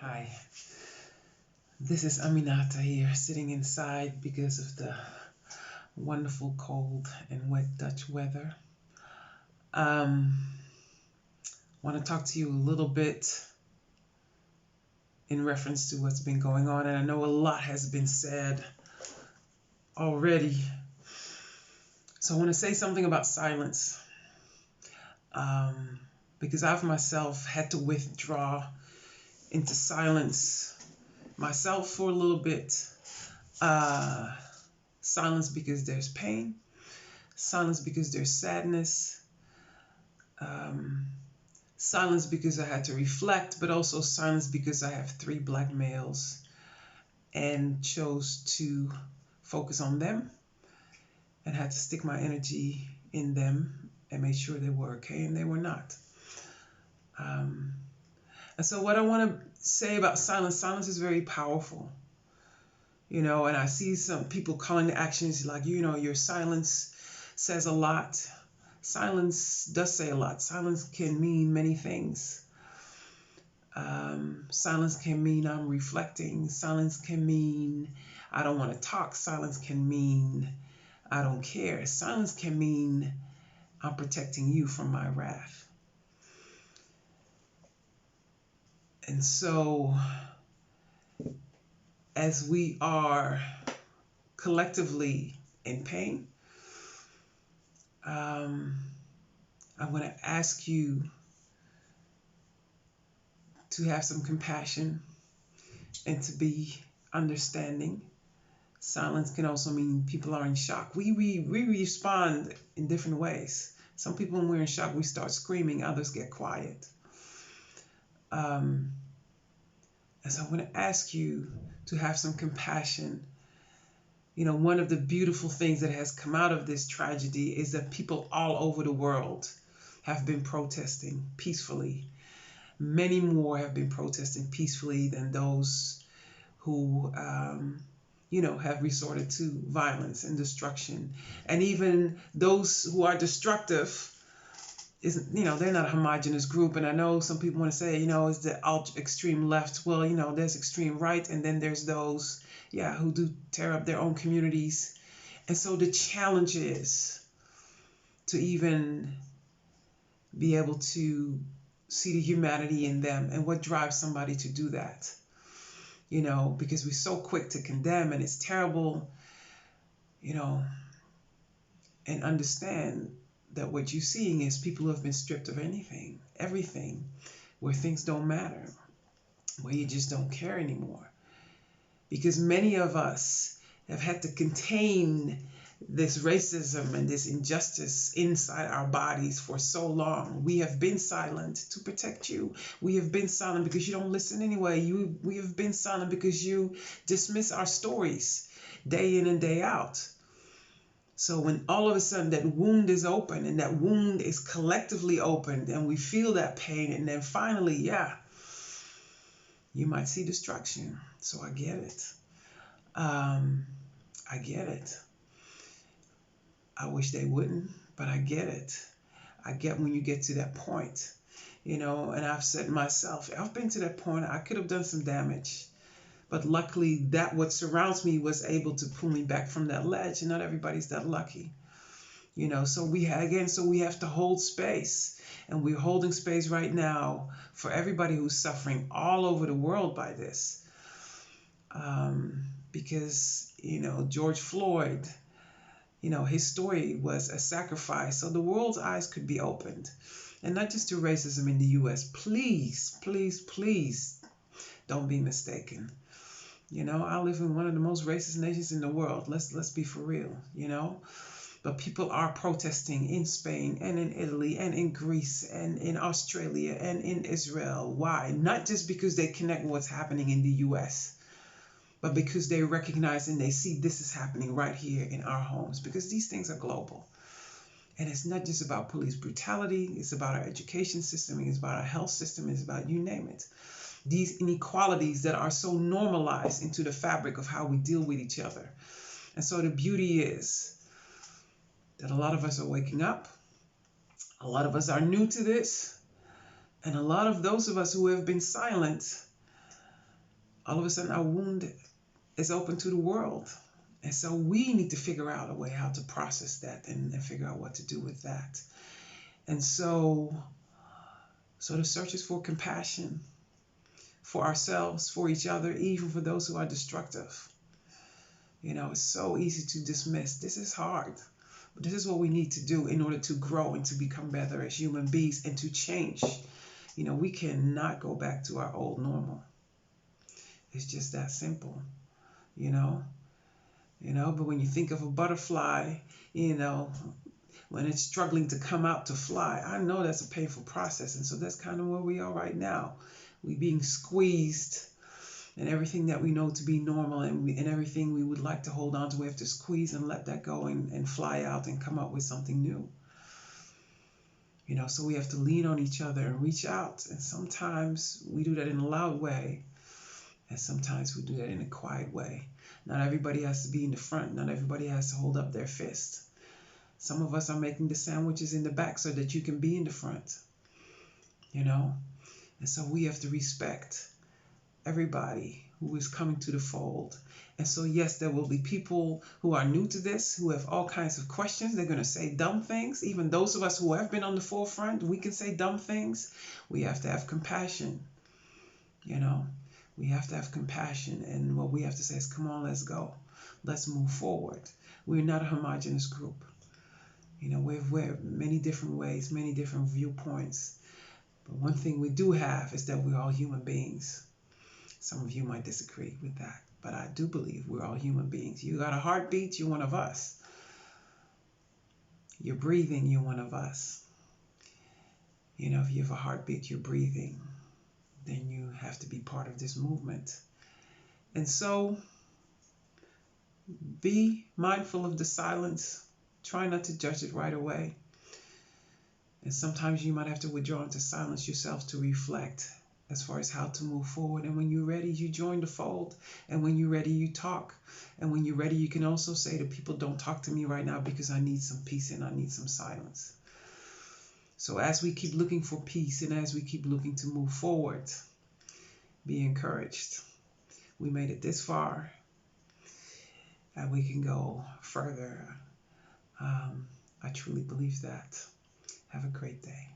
Hi, this is Aminata here, sitting inside because of the wonderful cold and wet Dutch weather. Um, want to talk to you a little bit in reference to what's been going on, and I know a lot has been said already. So I want to say something about silence, um, because I've myself had to withdraw into silence myself for a little bit. Silence because there's pain, silence because there's sadness, um, silence because I had to reflect, but also silence because I have three black males and chose to focus on them and had to stick my energy in them and make sure they were okay, and they were not. Um, and so what I want to say about silence is very powerful. And I see some people calling the actions like, your silence says a lot. Silence does say a lot. Silence can mean many things. Silence can mean I'm reflecting. Silence can mean I don't want to talk. Silence can mean I don't care. Silence can mean I'm protecting you from my wrath. And so, as we are collectively in pain, I'm going to ask you to have some compassion and to be understanding. Silence can also mean people are in shock. We respond in different ways. Some people, when we're in shock, we start screaming. Others get quiet. And so I'm going to ask you to have some compassion. One of the beautiful things that has come out of this tragedy is that people all over the world have been protesting peacefully. Many more have been protesting peacefully than those who have resorted to violence and destruction. And even those who are destructive, they're not a homogenous group. And I know some people want to say, is the extreme left. Well, there's extreme right, and then there's those, who do tear up their own communities. And so the challenge is to even be able to see the humanity in them and what drives somebody to do that. Because we're so quick to condemn and it's terrible, and understand that what you're seeing is people who have been stripped of everything, where things don't matter, where you just don't care anymore. Because many of us have had to contain this racism and this injustice inside our bodies for so long. We have been silent to protect you. We have been silent because you don't listen anyway. We have been silent because you dismiss our stories day in and day out. So when all of a sudden that wound is open and that wound is collectively opened and we feel that pain, and then finally, you might see destruction. So I get it. I get it. I wish they wouldn't, but I get it. I get when you get to that point, and I've said myself, I've been to that point, I could have done some damage, but luckily that what surrounds me was able to pull me back from that ledge, and not everybody's that lucky, so we have to hold space, and we're holding space right now for everybody who's suffering all over the world by this, because, George Floyd, his story was a sacrifice. So the world's eyes could be opened. And not just to racism in the US. Please, please, please don't be mistaken. I live in one of the most racist nations in the world. Let's be for real, But people are protesting in Spain and in Italy and in Greece and in Australia and in Israel. Why? Not just because they connect with what's happening in the US, but because they recognize and they see this is happening right here in our homes, because these things are global. And it's not just about police brutality, it's about our education system, it's about our health system, it's about you name it. These inequalities that are so normalized into the fabric of how we deal with each other. And so the beauty is that a lot of us are waking up, a lot of us are new to this, and a lot of those of us who have been silent all of a sudden our wound is open to the world. And so we need to figure out a way how to process that and figure out what to do with that. And so the search is for compassion for ourselves, for each other, even for those who are destructive. It's so easy to dismiss. This is hard. But this is what we need to do in order to grow and to become better as human beings and to change. We cannot go back to our old normal. It's just that simple, but when you think of a butterfly, when it's struggling to come out to fly, I know that's a painful process. And so that's kind of where we are right now. We're being squeezed, and everything that we know to be normal and everything we would like to hold on to, we have to squeeze and let that go and fly out and come up with something new. So we have to lean on each other and reach out. And sometimes we do that in a loud way, and sometimes we do that in a quiet way. Not everybody has to be in the front. Not everybody has to hold up their fist. Some of us are making the sandwiches in the back so that you can be in the front. And so we have to respect everybody who is coming to the fold. And so, yes, there will be people who are new to this, who have all kinds of questions. They're going to say dumb things. Even those of us who have been on the forefront, we can say dumb things. We have to have compassion. We have to have compassion. And what we have to say is, come on, let's go. Let's move forward. We're not a homogenous group. We're many different ways, many different viewpoints. But one thing we do have is that we're all human beings. Some of you might disagree with that, but I do believe we're all human beings. You got a heartbeat, you're one of us. You're breathing, you're one of us. If you have a heartbeat, you're breathing, then you have to be part of this movement. And so be mindful of the silence. Try not to judge it right away. And sometimes you might have to withdraw into silence yourself to reflect as far as how to move forward. And when you're ready, you join the fold. And when you're ready, you talk. And when you're ready, you can also say to people, don't talk to me right now because I need some peace and I need some silence. So as we keep looking for peace and as we keep looking to move forward, be encouraged. We made it this far and we can go further. I truly believe that. Have a great day.